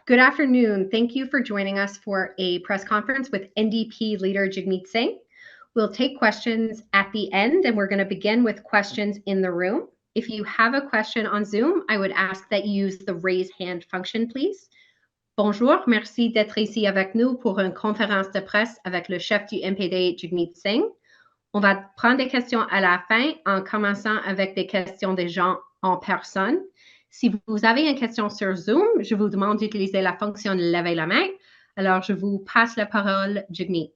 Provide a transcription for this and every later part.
Good afternoon. Thank you for joining us for a press conference with NDP Leader Jagmeet Singh. We'll take questions at the end, and we're going to begin with questions in the room. If you have a question on Zoom, I would ask that you use the raise hand function, please. Bonjour, merci d'être ici avec nous pour une conférence de presse avec le chef du NPD Jagmeet Singh. On va prendre des questions à la fin en commençant avec des questions des gens en personne. Si vous avez une question sur Zoom, je vous demande d'utiliser la fonction lever la main. Alors, je vous passe la parole, Jagmeet.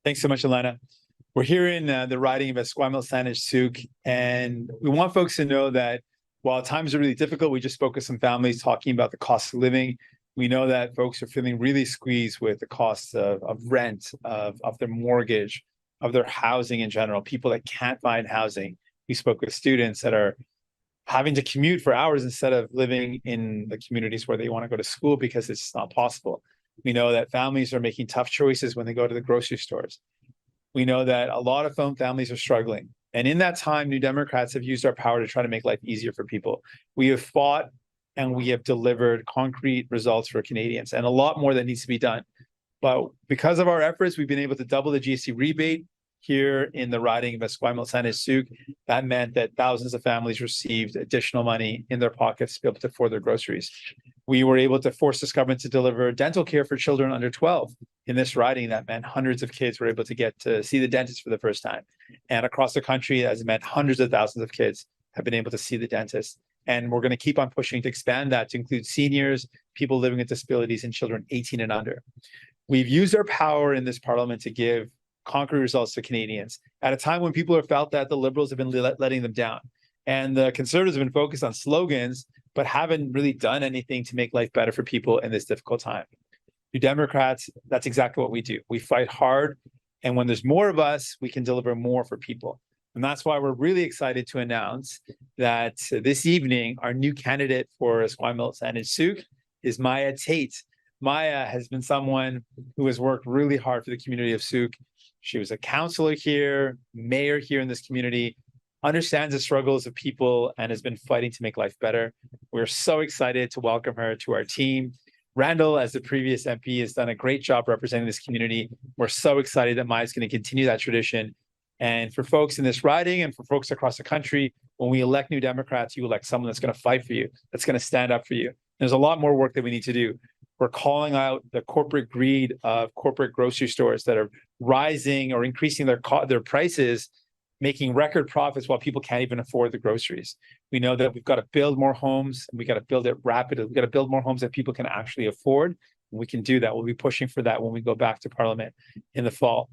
Thanks so much, Alana. We're here in the riding of Esquimalt, Saanich, Sooke, and we want folks to know that while times are really difficult, we just spoke with some families talking about the cost of living. We know that folks are feeling really squeezed with the cost of rent, of their mortgage, of their housing in general, people that can't find housing. We spoke with students that are having to commute for hours instead of living in the communities where they want to go to school because it's not possible. We know that families are making tough choices when they go to the grocery stores. We know that a lot of families are struggling. And in that time, New Democrats have used our power to try to make life easier for people. We have fought and we have delivered concrete results for Canadians, and a lot more that needs to be done. But because of our efforts, we've been able to double the GST rebate here in the riding of Esquimalt, Saanich, Sooke. That meant that thousands of families received additional money in their pockets to be able to afford their groceries. We were able to force this government to deliver dental care for children under 12. In this riding, that meant hundreds of kids were able to get to see the dentist for the first time. And across the country, that has meant hundreds of thousands of kids have been able to see the dentist. And we're going to keep on pushing to expand that to include seniors, people living with disabilities, and children 18 and under. We've used our power in this parliament to give concrete results to Canadians at a time when people have felt that the Liberals have been letting them down. And the Conservatives have been focused on slogans, but haven't really done anything to make life better for people in this difficult time. New Democrats, that's exactly what we do. We fight hard, and when there's more of us, we can deliver more for people. And that's why we're really excited to announce that this evening, our new candidate for Esquimalt, Saanich, Sooke is Maja Tait. Maja has been someone who has worked really hard for the community of Sooke. She was a councillor here, mayor here in this community, understands the struggles of people, and has been fighting to make life better. We're so excited to welcome her to our team. Randall, as the previous MP, has done a great job representing this community. We're so excited that Maja is going to continue that tradition. And for folks in this riding and for folks across the country, when we elect New Democrats, you elect someone that's going to fight for you, that's going to stand up for you. There's a lot more work that we need to do. We're calling out the corporate greed of corporate grocery stores that are rising or increasing their prices, making record profits while people can't even afford the groceries. We know that we've got to build more homes, and we got to build it rapidly. We've got to build more homes that people can actually afford. And we can do that. We'll be pushing for that when we go back to Parliament in the fall.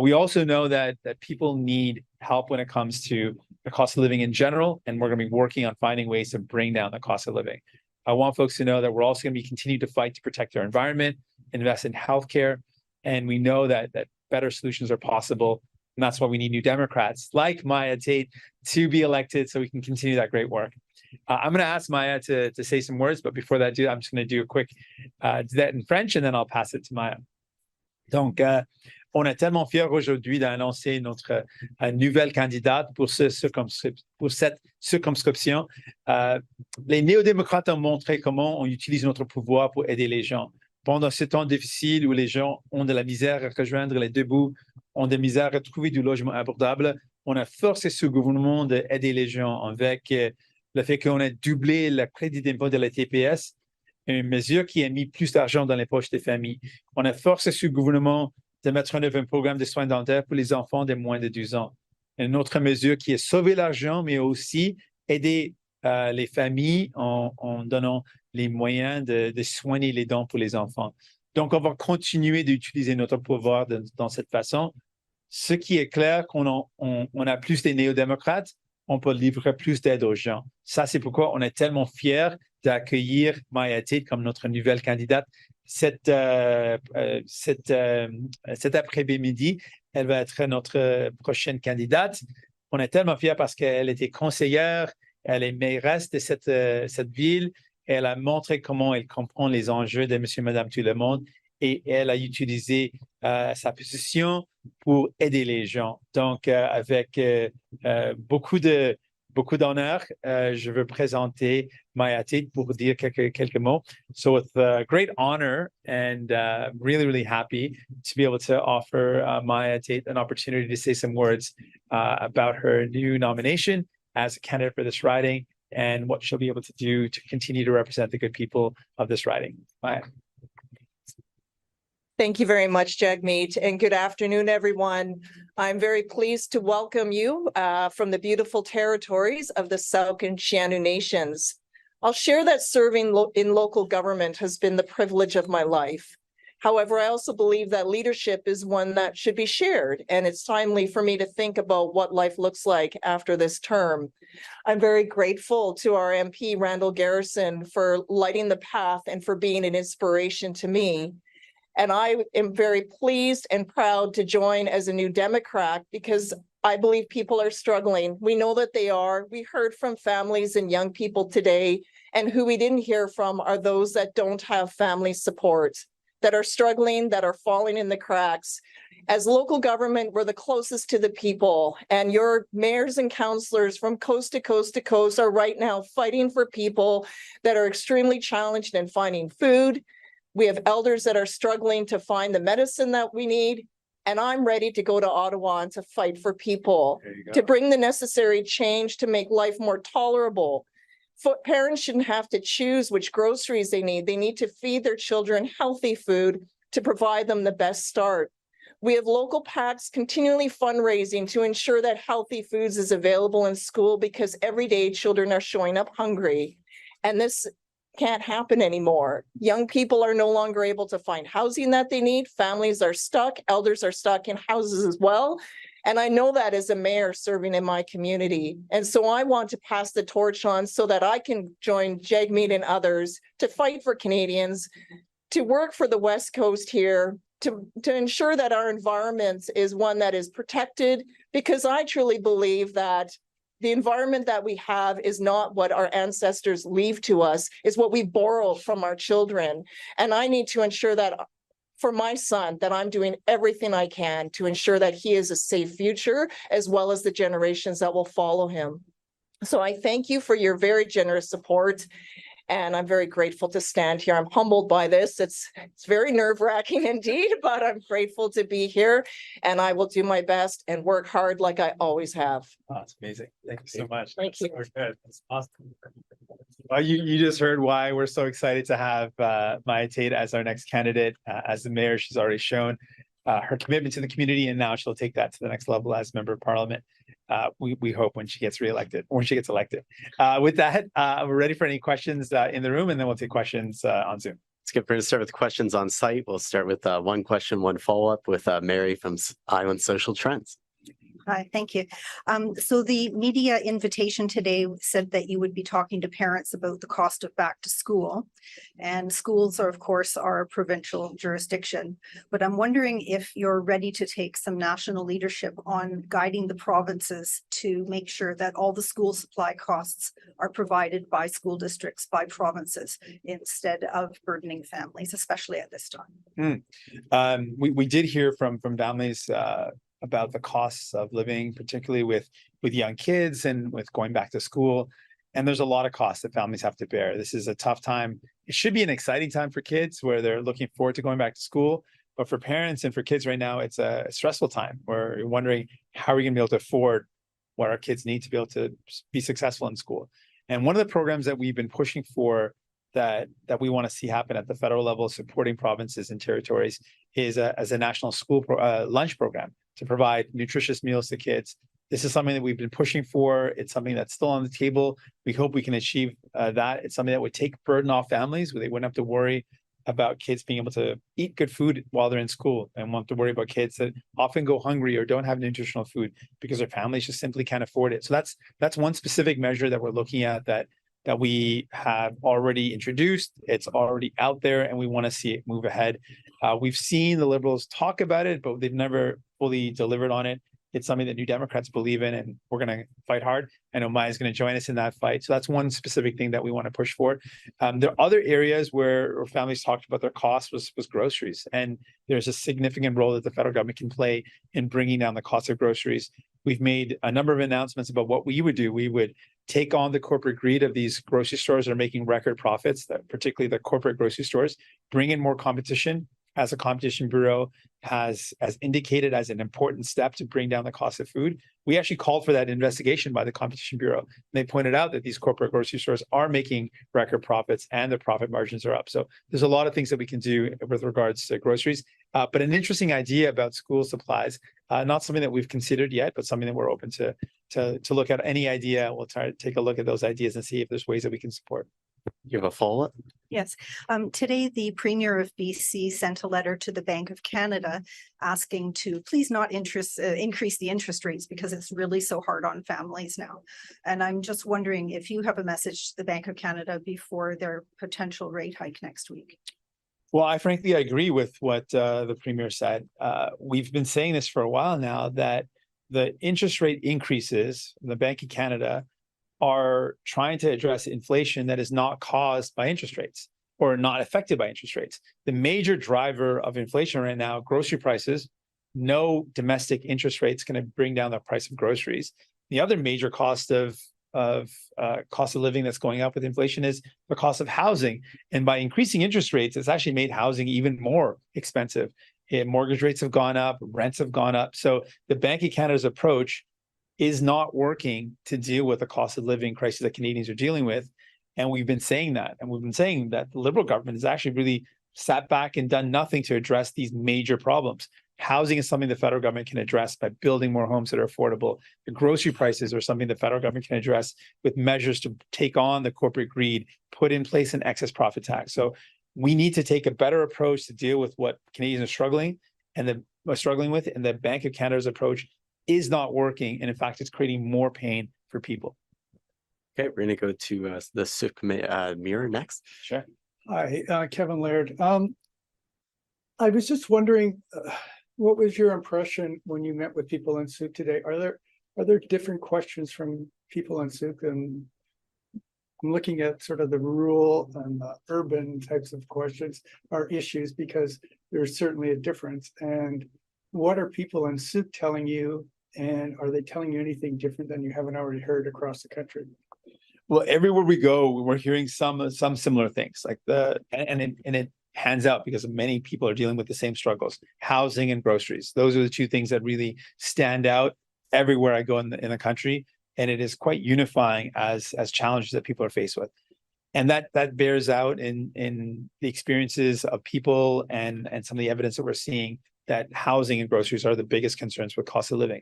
We also know that people need help when it comes to the cost of living in general, and we're going to be working on finding ways to bring down the cost of living. I want folks to know that we're also going to be continuing to fight to protect our environment, invest in healthcare, and we know that better solutions are possible. And that's why we need New Democrats like Maja Tait to be elected so we can continue that great work. I'm going to ask Maja to say some words, but before that, I'm just going to do a quick do that in French, and then I'll pass it to Maja. Donc, on est tellement fiers aujourd'hui d'annoncer notre nouvelle candidate pour cette circonscription. Les néo-démocrates ont montré comment on utilise notre pouvoir pour aider les gens. Pendant ce temps difficile où les gens ont de la misère à rejoindre les deux bouts, ont de la misère à trouver du logement abordable, on a forcé ce gouvernement d'aider les gens avec le fait qu'on a doublé le crédit d'impôt de la TPS, une mesure qui a mis plus d'argent dans les poches des familles. On a forcé ce gouvernement de mettre en œuvre un programme de soins dentaires pour les enfants de moins de 12 ans. Une autre mesure qui est sauver l'argent, mais aussi aider les familles en donnant les moyens de soigner les dents pour les enfants. Donc, on va continuer d'utiliser notre pouvoir dans cette façon. Ce qui est clair, qu'on a plus de néo-démocrates, on peut livrer plus d'aide aux gens. Ça, c'est pourquoi on est tellement fiers d'accueillir Maja Tait comme notre nouvelle candidate. Cet après-midi, elle va être notre prochaine candidate. On est tellement fiers parce qu'elle était conseillère, elle est mairesse de cette ville. Elle a montré comment elle comprend les enjeux de monsieur, madame, tout le monde, et elle a utilisé sa position pour aider les gens. Donc, avec beaucoup de beaucoup d'honneur. Je veux présenter Maja Tait pour dire quelques mots. So with great honor and really, really happy to be able to offer Maja Tait an opportunity to say some words about her new nomination as a candidate for this riding and what she'll be able to do to continue to represent the good people of this riding. Maja. Thank you very much, Jagmeet, and good afternoon, everyone. I'm very pleased to welcome you from the beautiful territories of the Sooke and Sianu nations. I'll share that serving in local government has been the privilege of my life. However, I also believe that leadership is one that should be shared, and it's timely for me to think about what life looks like after this term. I'm very grateful to our MP Randall Garrison for lighting the path and for being an inspiration to me. And I am very pleased and proud to join as a new Democrat because I believe people are struggling. We know that they are. We heard from families and young people today, and who we didn't hear from are those that don't have family support, that are struggling, that are falling in the cracks. As local government, we're the closest to the people, and your mayors and councillors from coast to coast to coast are right now fighting for people that are extremely challenged in finding food. We have elders that are struggling to find the medicine that we need. And I'm ready to go to Ottawa and to fight for people, to bring the necessary change to make life more tolerable. Parents shouldn't have to choose which groceries they need. They need to feed their children healthy food to provide them the best start. We have local PACs continually fundraising to ensure that healthy foods is available in school because every day children are showing up hungry. And this can't happen anymore. Young people are no longer able to find housing that they need. Families are stuck. Elders are stuck in houses as well. And I know that as a mayor serving in my community. And so I want to pass the torch on so that I can join Jagmeet and others to fight for Canadians, to work for the West Coast here, to ensure that our environment is one that is protected, because I truly believe that the environment that we have is not what our ancestors leave to us, is what we borrow from our children. And I need to ensure that for my son, that I'm doing everything I can to ensure that he is a safe future, as well as the generations that will follow him. So I thank you for your very generous support. And I'm very grateful to stand here. I'm humbled by this. It's very nerve-wracking indeed, but I'm grateful to be here, and I will do my best and work hard like I always have. Oh, that's amazing. Thank you so much. Thank you. So good. That's awesome. Well, you just heard why we're so excited to have Maja Tait as our next candidate. As the mayor, she's already shown her commitment to the community, and now she'll take that to the next level as member of parliament. We hope when she gets reelected, or when she gets elected. With that, we're ready for any questions in the room, and then we'll take questions on Zoom. Let's get ready to start with questions on site. We'll start with one question, one follow-up with Mary from Island Social Trends. Hi, thank you. So the media invitation today said that you would be talking to parents about the cost of back to school. And schools are, of course, our provincial jurisdiction. But I'm wondering if you're ready to take some national leadership on guiding the provinces to make sure that all the school supply costs are provided by school districts, by provinces, instead of burdening families, especially at this time. We did hear from families about the costs of living, particularly with young kids and with going back to school. And there's a lot of costs that families have to bear. This is a tough time. It should be an exciting time for kids where they're looking forward to going back to school. But for parents and for kids right now, it's a stressful time where you're wondering, how are we going to be able to afford what our kids need to be able to be successful in school? And one of the programs that we've been pushing for that we want to see happen at the federal level, supporting provinces and territories, is as a national school lunch program to provide nutritious meals to kids. This is something that we've been pushing for. It's something that's still on the table. We hope we can achieve that. It's something that would take burden off families, where they wouldn't have to worry about kids being able to eat good food while they're in school, and won't have to worry about kids that often go hungry or don't have nutritional food because their families just simply can't afford it. So that's one specific measure that we're looking at that we have already introduced. It's already out there, and we want to see it move ahead. We've seen the Liberals talk about it, but they've never fully delivered on it. It's something that New Democrats believe in, and we're going to fight hard. I know Maja is going to join us in that fight. So that's one specific thing that we want to push for. There are other areas where families talked about their costs was groceries. And there's a significant role that the federal government can play in bringing down the cost of groceries. we've made a number of announcements about what we would do. We would take on the corporate greed of these grocery stores that are making record profits, that particularly the corporate grocery stores, bring in more competition, as the Competition Bureau has indicated as an important step to bring down the cost of food. We actually called for that investigation by the Competition Bureau. And they pointed out that these corporate grocery stores are making record profits and their profit margins are up. So there's a lot of things that we can do with regards to groceries. But an interesting idea about school supplies, not something that we've considered yet, but something that we're open to look at. Any idea, we'll try to take a look at those ideas and see if there's ways that we can support. You have a follow-up? Yes. Today, the Premier of BC sent a letter to the Bank of Canada asking to please not increase the interest rates because it's really so hard on families now. And I'm just wondering if you have a message to the Bank of Canada before their potential rate hike next week. Well, I frankly agree with what the Premier said. We've been saying this for a while now, that the interest rate increases in the Bank of Canada are trying to address inflation that is not caused by interest rates or not affected by interest rates. The major driver of inflation right now, grocery prices. No domestic interest rates going to bring down the price of groceries. The other major cost of living that's going up with inflation is the cost of housing. And by increasing interest rates, it's actually made housing even more expensive. Mortgage rates have gone up, rents have gone up. So the Bank of Canada's approach is not working to deal with the cost of living crisis that Canadians are dealing with. And we've been saying that. And we've been saying that the Liberal government has actually really sat back and done nothing to address these major problems. Housing is something the federal government can address by building more homes that are affordable. The grocery prices are something the federal government can address with measures to take on the corporate greed, put in place an excess profit tax. So we need to take a better approach to deal with what Canadians are struggling with. And the Bank of Canada's approach is not working. And in fact, it's creating more pain for people. Okay, we're going to go to the Sooke mirror next. Sure. Hi, Kevin Laird. I was just wondering, what was your impression when you met with people in Sooke today? Are there different questions from people in Sooke? And I'm looking at sort of the rural and the urban types of questions or issues, because there's certainly a difference. And what are people in Sooke telling you? And are they telling you anything different than you haven't already heard across the country? Well, everywhere we go, we're hearing some similar things, like it hands out because many people are dealing with the same struggles: housing and groceries. Those are the two things that really stand out everywhere I go in the country, and it is quite unifying as challenges that people are faced with, and that bears out in the experiences of people and some of the evidence that we're seeing that housing and groceries are the biggest concerns with cost of living.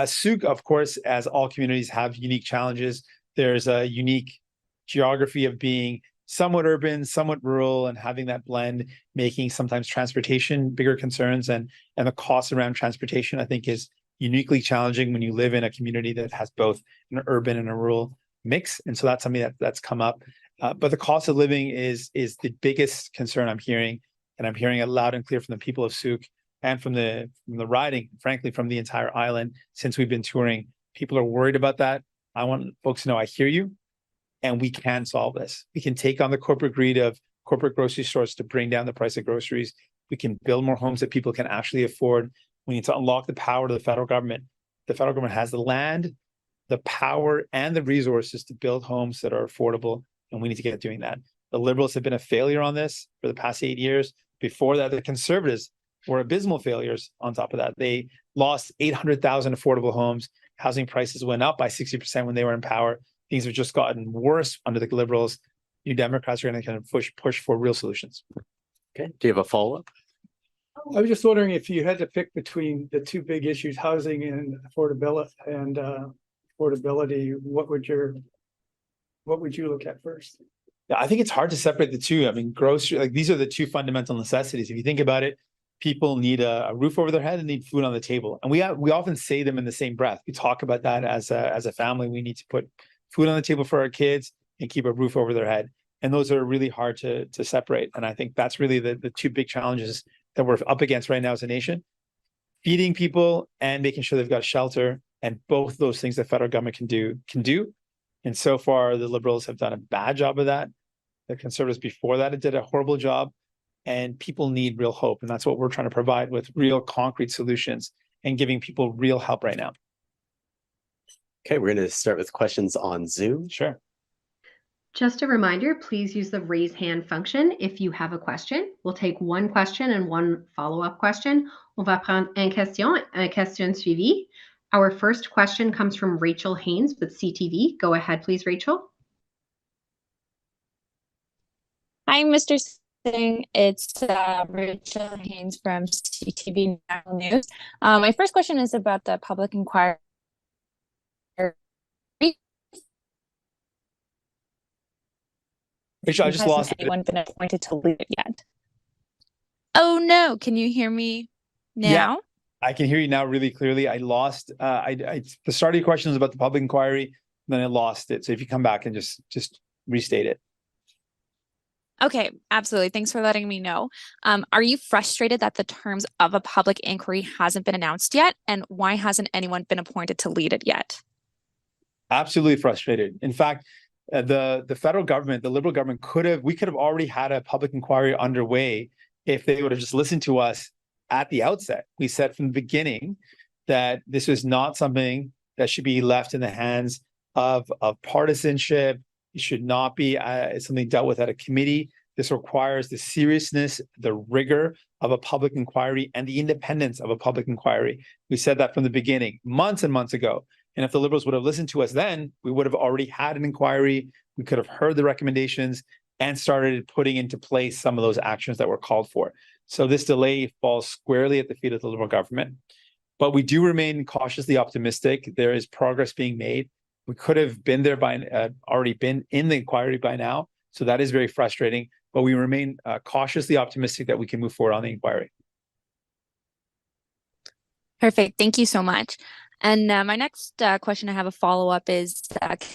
Sooke, of course, as all communities, have unique challenges. There's a unique geography of being somewhat urban, somewhat rural, and having that blend, making sometimes transportation bigger concerns, and the cost around transportation, I think, is uniquely challenging when you live in a community that has both an urban and a rural mix. And so that's something that's come up. But the cost of living is the biggest concern I'm hearing, and I'm hearing it loud and clear from the people of Sooke and from the riding, frankly, from the entire island since we've been touring. People are worried about that. I want folks to know I hear you, and we can solve this. We can take on the corporate greed of corporate grocery stores to bring down the price of groceries. We can build more homes that people can actually afford. We need to unlock the power to the federal government. The federal government has the land, the power, and the resources to build homes that are affordable, and we need to get doing that. The Liberals have been a failure on this for the past 8 years. Before that, the Conservatives were abysmal failures on top of that. They lost 800,000 affordable homes. Housing prices went up by 60% when they were in power. Things have just gotten worse under the Liberals. New Democrats are going to kind of push for real solutions. Okay, do you have a follow-up? I was just wondering if you had to pick between the two big issues, housing and affordability, what would you look at first? Yeah, I think it's hard to separate the two. I mean, these are the two fundamental necessities. If you think about it, people need a roof over their head and need food on the table. And we often say them in the same breath. We talk about that as a family. We need to put food on the table for our kids and keep a roof over their head. And those are really hard to separate. And I think that's really the two big challenges that we're up against right now as a nation: feeding people and making sure they've got shelter. And both those things the federal government can do. And so far, the Liberals have done a bad job of that. The Conservatives before that did a horrible job. And people need real hope. And that's what we're trying to provide with real concrete solutions and giving people real help right now. Okay, we're going to start with questions on Zoom. Sure. Just a reminder, please use the raise hand function if you have a question. We'll take one question and one follow-up question. On va prendre une question suivie. Our first question comes from Rachel Haynes with CTV. Go ahead, please, Rachel. Hi, Mr. Singh. It's Rachel Haynes from CTV National News. My first question is about the public inquiry. Rachel, I just lost anyone been appointed to lead it yet? Oh no, can you hear me now? Yeah, I can hear you now really clearly. I lost the start of your question was about the public inquiry, then I lost it. So if you come back and just restate it. Okay, absolutely. Thanks for letting me know. Are you frustrated that the terms of a public inquiry hasn't been announced yet? And why hasn't anyone been appointed to lead it yet? Absolutely frustrated. In fact, the federal government, the Liberal government we could have already had a public inquiry underway if they would have just listened to us at the outset. We said from the beginning that this was not something that should be left in the hands of partisanship. It should not be something dealt with at a committee. This requires the seriousness, the rigor of a public inquiry, and the independence of a public inquiry. We said that from the beginning, months and months ago. And if the Liberals would have listened to us then, we would have already had an inquiry. We could have heard the recommendations and started putting into place some of those actions that were called for. So this delay falls squarely at the feet of the Liberal government. But we do remain cautiously optimistic. There is progress being made. We could have been there already been in the inquiry by now. So that is very frustrating. But we remain cautiously optimistic that we can move forward on the inquiry. Perfect. Thank you so much. And my next question I have a follow-up is,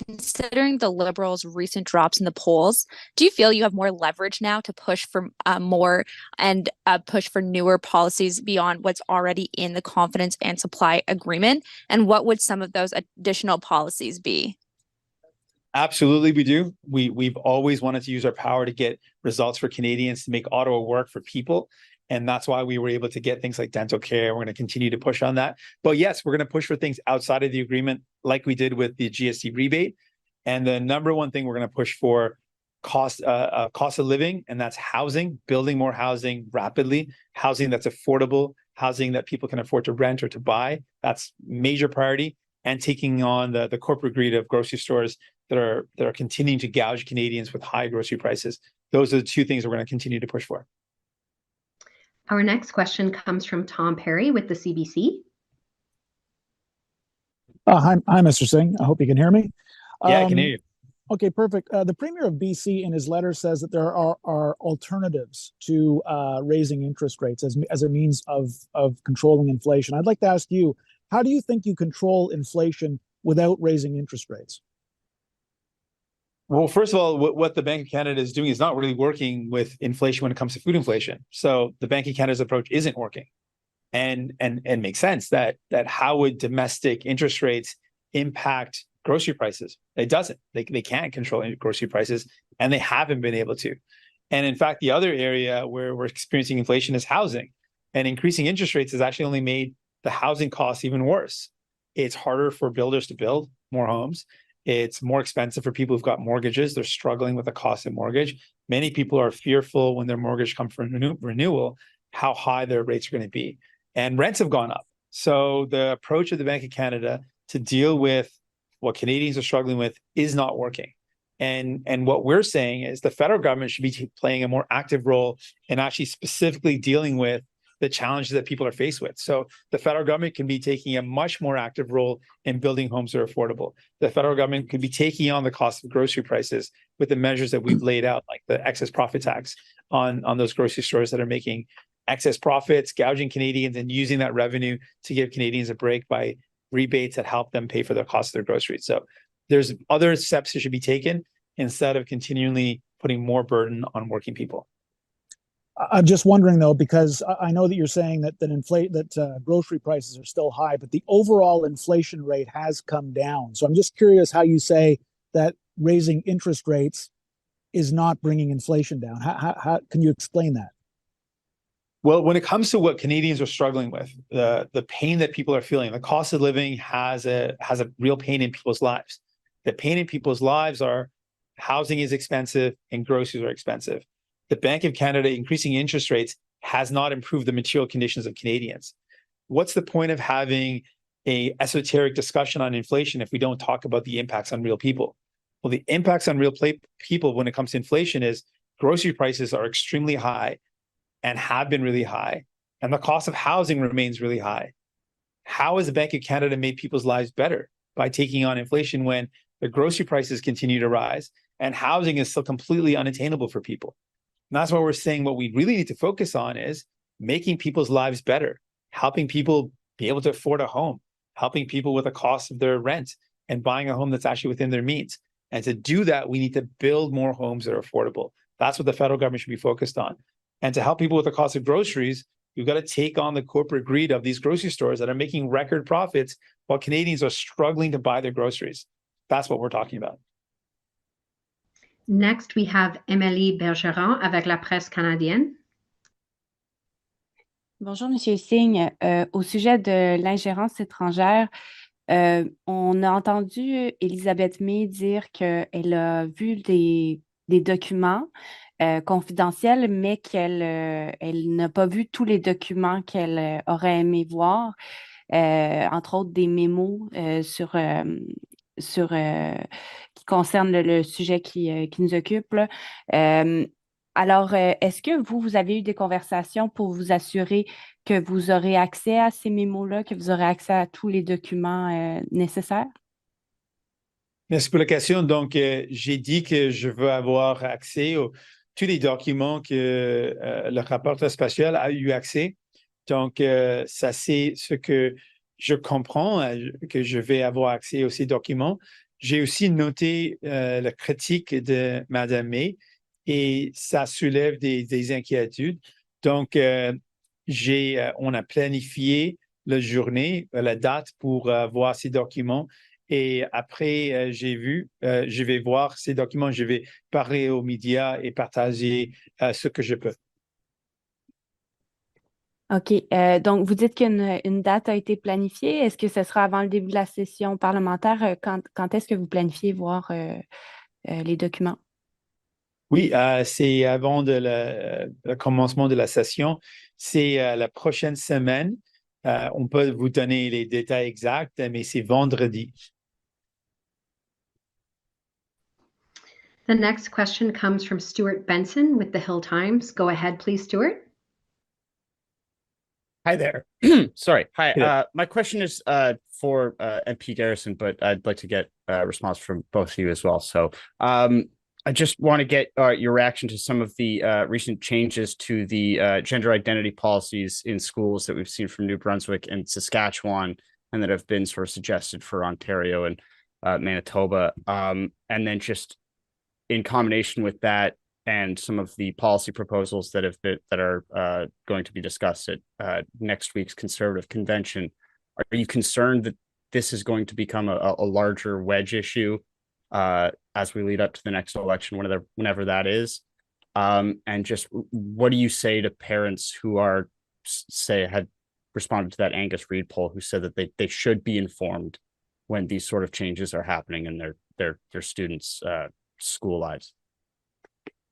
considering the Liberals' recent drops in the polls, do you feel you have more leverage now to push for more and push for newer policies beyond what's already in the confidence and supply agreement? And what would some of those additional policies be? Absolutely, we do. We've always wanted to use our power to get results for Canadians, to make Ottawa work for people. And that's why we were able to get things like dental care. We're going to continue to push on that. But yes, we're going to push for things outside of the agreement, like we did with the GST rebate. And the number one thing we're going to push for cost of living, and that's housing, building more housing rapidly, housing that's affordable, housing that people can afford to rent or to buy. That's major priority. And taking on the corporate greed of grocery stores that are continuing to gouge Canadians with high grocery prices. Those are the two things we're going to continue to push for. Our next question comes from Tom Perry with the CBC. Hi, Mr. Singh. I hope you can hear me. Yeah, I can hear you. Okay, perfect. The Premier of BC in his letter says that there are alternatives to raising interest rates as a means of controlling inflation. I'd like to ask you, how do you think you control inflation without raising interest rates? Well, first of all, what the Bank of Canada is doing is not really working with inflation when it comes to food inflation. So the Bank of Canada's approach isn't working, and makes sense that how would domestic interest rates impact grocery prices? It doesn't. They can't control grocery prices, and they haven't been able to. And in fact, the other area where we're experiencing inflation is housing, and increasing interest rates has actually only made the housing costs even worse. It's harder for builders to build more homes. It's more expensive for people who've got mortgages. They're struggling with the cost of mortgage. Many people are fearful when their mortgage comes for renewal, how high their rates are going to be. And rents have gone up. So the approach of the Bank of Canada to deal with what Canadians are struggling with is not working. And what we're saying is the federal government should be playing a more active role in actually specifically dealing with the challenges that people are faced with. So the federal government can be taking a much more active role in building homes that are affordable. The federal government could be taking on the cost of grocery prices with the measures that we've laid out, like the excess profit tax on those grocery stores that are making excess profits, gouging Canadians, and using that revenue to give Canadians a break by rebates that help them pay for the cost of their groceries. So there's other steps that should be taken instead of continually putting more burden on working people. I'm just wondering, though, because I know that you're saying that grocery prices are still high, but the overall inflation rate has come down. So I'm just curious how you say that raising interest rates is not bringing inflation down. How can you explain that? Well, when it comes to what Canadians are struggling with, the pain that people are feeling, the cost of living has a real pain in people's lives. The pain in people's lives are housing is expensive and groceries are expensive. The Bank of Canada increasing interest rates has not improved the material conditions of Canadians. What's the point of having a esoteric discussion on inflation if we don't talk about the impacts on real people? Well, the impacts on real people when it comes to inflation is grocery prices are extremely high and have been really high, and the cost of housing remains really high. How has the Bank of Canada made people's lives better? By taking on inflation when the grocery prices continue to rise and housing is still completely unattainable for people. And that's why we're saying what we really need to focus on is making people's lives better, helping people be able to afford a home, helping people with the cost of their rent and buying a home that's actually within their means. And to do that, we need to build more homes that are affordable. That's what the federal government should be focused on. And to help people with the cost of groceries, we've got to take on the corporate greed of these grocery stores that are making record profits while Canadians are struggling to buy their groceries. That's what we're talking about. Next, we have Émilie Bergeron avec la presse canadienne. Bonjour, Monsieur Singh. Au sujet de l'ingérence étrangère, on a entendu Elisabeth May dire qu'elle a vu des documents confidentiels, mais elle n'a pas vu tous les documents qu'elle aurait aimé voir, entre autres des mémos qui concernent le sujet qui nous occupe, là. Alors, est-ce que vous avez eu des conversations pour vous assurer que vous aurez accès à ces mémos-là, que vous aurez accès à tous les documents nécessaires? Merci pour la question. Donc, j'ai dit que je veux avoir accès à tous les documents que le rapporteur spécial a eu accès. Donc, ça, c'est ce que je comprends, que je vais avoir accès à ces documents. J'ai aussi noté la critique de Mme May et ça soulève des inquiétudes. Donc, on a planifié la journée, la date pour voir ces documents. Et après, je vais voir ces documents, je vais parler aux médias et partager ce que je peux. OK. Donc, vous dites qu'une date a été planifiée. Est-ce que ce sera avant le début de la session parlementaire? Quand est-ce que vous planifiez voir les documents? Oui, c'est avant le commencement de la session. C'est la prochaine semaine. On peut vous donner les détails exacts, mais c'est vendredi. The next question comes from Stuart Benson with the Hill Times. Go ahead, please, Stuart. Hi there. Sorry. Hi. Yeah. My question is for MP Garrison, but I'd like to get a response from both of you as well. So I just want to get your reaction to some of the recent changes to the gender identity policies in schools that we've seen from New Brunswick and Saskatchewan, and that have been sort of suggested for Ontario and Manitoba. And then just in combination with that and some of the policy proposals that are going to be discussed at next week's Conservative Convention, are you concerned that this is going to become a larger wedge issue as we lead up to the next election, whenever that is? And just what do you say to parents who had responded to that Angus Reid poll, who said that they should be informed when these sort of changes are happening in their students' school lives?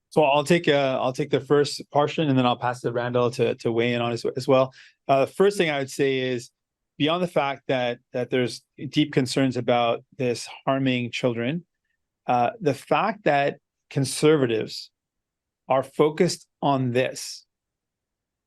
So I'll take the first portion, and then I'll pass to Randall to weigh in on as well. First thing I would say is, beyond the fact that there's deep concerns about this harming children, the fact that Conservatives are focused on this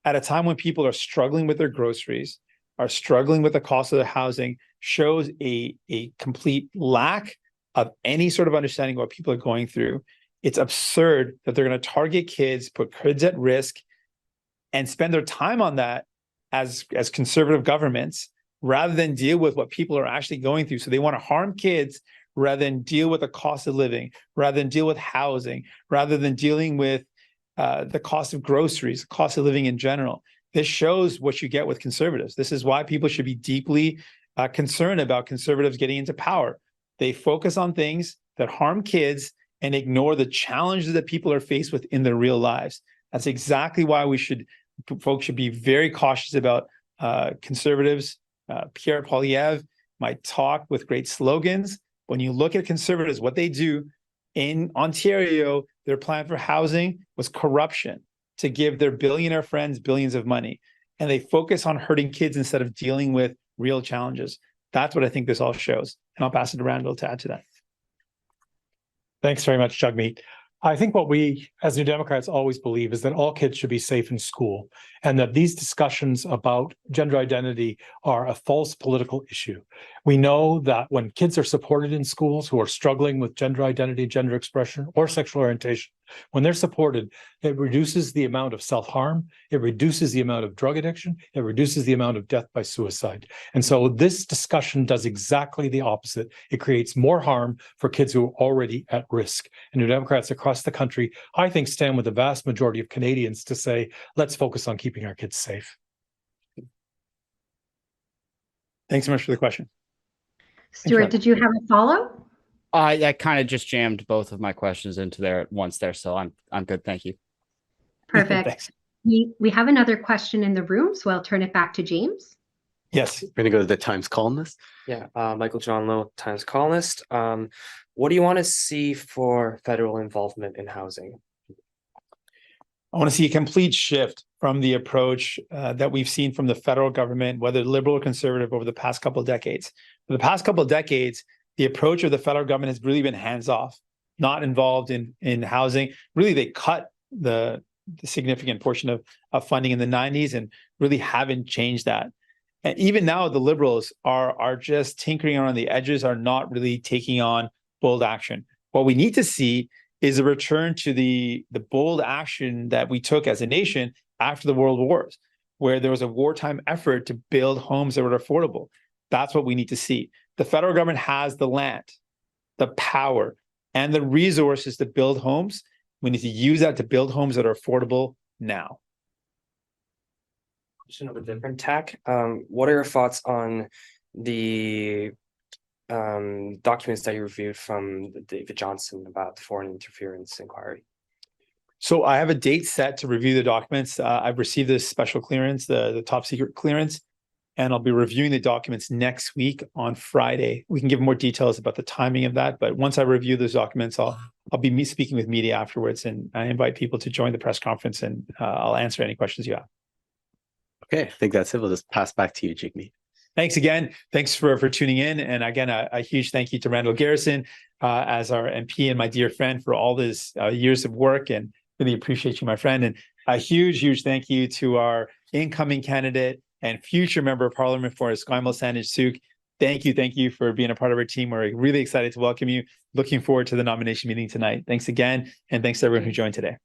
at a time when people are struggling with their groceries, are struggling with the cost of their housing, shows a complete lack of any sort of understanding what people are going through. It's absurd that they're going to target kids, put kids at risk, and spend their time on that as conservative governments, rather than deal with what people are actually going through. So they want to harm kids rather than deal with the cost of living, rather than deal with housing, rather than dealing with the cost of groceries, the cost of living in general. This shows what you get with conservatives. This is why people should be deeply concerned about conservatives getting into power. They focus on things that harm kids and ignore the challenges that people are faced with in their real lives. That's exactly why we should folks should be very cautious about conservatives. Pierre Poilievre might talk with great slogans. When you look at conservatives, what they do in Ontario, their plan for housing was corruption to give their billionaire friends billions of money. And they focus on hurting kids instead of dealing with real challenges. That's what I think this all shows. And I'll pass it to Randall to add to that. Thanks very much, Jagmeet. I think what we as New Democrats always believe is that all kids should be safe in school, and that these discussions about gender identity are a false political issue. We know that when kids are supported in schools who are struggling with gender identity, gender expression, or sexual orientation, when they're supported, it reduces the amount of self-harm, it reduces the amount of drug addiction, it reduces the amount of death by suicide. And so this discussion does exactly the opposite. It creates more harm for kids who are already at risk. And New Democrats across the country, I think, stand with the vast majority of Canadians to say, let's focus on keeping our kids safe. Thanks so much for the question. Stuart, did you have a follow? I kind of just jammed both of my questions into there at once there, so I'm good. Thank you. Perfect. Thanks. We have another question in the room, so I'll turn it back to James. Yes. We're gonna go to the Times columnist. Yeah, Michael John Lowe, Times columnist. What do you want to see for federal involvement in housing? I want to see a complete shift from the approach that we've seen from the federal government, whether liberal or conservative, over the past couple of decades. For the past couple of decades, the approach of the federal government has really been hands-off, not involved in housing. Really, they cut the significant portion of funding in the 90s and really haven't changed that. And even now, the Liberals are just tinkering around the edges, are not really taking on bold action. What we need to see is a return to the bold action that we took as a nation after the World Wars, where there was a wartime effort to build homes that were affordable. That's what we need to see. The federal government has the land, the power, and the resources to build homes. We need to use that to build homes that are affordable now. Question of a different tack. What are your thoughts on the documents that you reviewed from David Johnston about the foreign interference inquiry? So I have a date set to review the documents. I've received this special clearance, the top secret clearance, and I'll be reviewing the documents next week on Friday. We can give more details about the timing of that, but once I review those documents, I'll be speaking with media afterwards, and I invite people to join the press conference, and I'll answer any questions you have. Okay, I think that's it. We'll just pass back to you, Jagmeet. Thanks again. Thanks for tuning in. And again, a huge thank you to Randall Garrison as our MP and my dear friend for all these years of work, and really appreciate you, my friend. And a huge thank you to our incoming candidate and future member of Parliament for Esquimalt, Saanich, Sooke. Thank you for being a part of our team. We're really excited to welcome you. Looking forward to the nomination meeting tonight. Thanks again. And thanks to everyone who joined today.